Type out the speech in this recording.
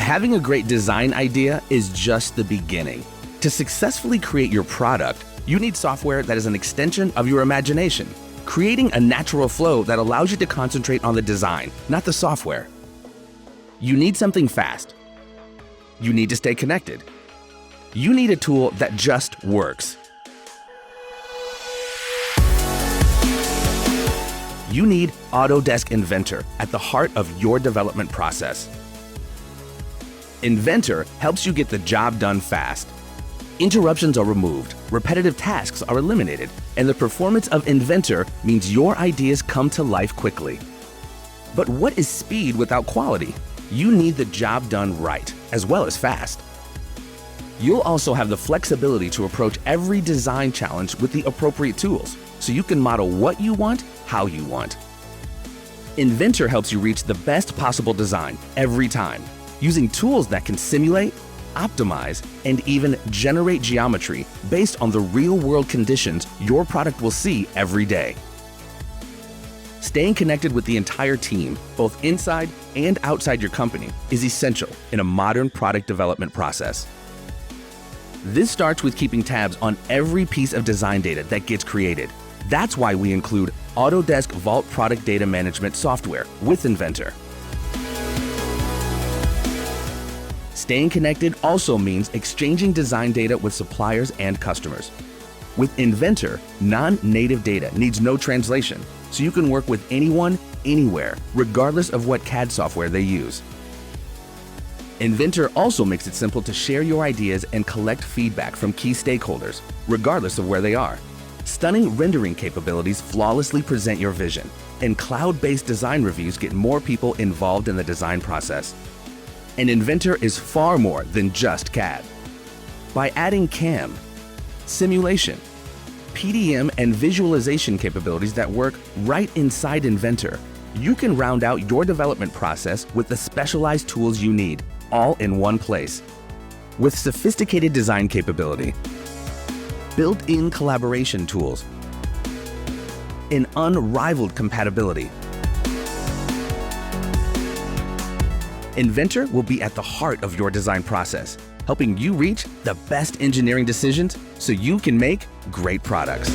Having a great design idea is just the beginning. To successfully create your product, you need software that is an extension of your imagination, creating a natural flow that allows you to concentrate on the design, not the software. You need something fast. You need to stay connected. You need a tool that just works. You need Autodesk Inventor at the heart of your development process. Inventor helps you get the job done fast. Interruptions are removed, repetitive tasks are eliminated, and the performance of Inventor means your ideas come to life quickly. But what is speed without quality? You need the job done right, as well as fast. You'll also have the flexibility to approach every design challenge with the appropriate tools, so you can model what you want, how you want. Inventor helps you reach the best possible design every time, using tools that can simulate, optimize, and even generate geometry based on the real-world conditions your product will see every day. Staying connected with the entire team, both inside and outside your company, is essential in a modern product development process. This starts with keeping tabs on every piece of design data that gets created. That's why we include Autodesk Vault Product Data Management software with Inventor. Staying connected also means exchanging design data with suppliers and customers. With Inventor, non-native data needs no translation, so you can work with anyone, anywhere, regardless of what CAD software they use. Inventor also makes it simple to share your ideas and collect feedback from key stakeholders, regardless of where they are. Stunning rendering capabilities flawlessly present your vision, and cloud-based design reviews get more people involved in the design process. And Inventor is far more than just CAD. By adding CAM, simulation, PDM, and visualization capabilities that work right inside Inventor, you can round out your development process with the specialized tools you need, all in one place. With sophisticated design capability, built-in collaboration tools, and unrivaled compatibility, Inventor will be at the heart of your design process, helping you reach the best engineering decisions so you can make great products.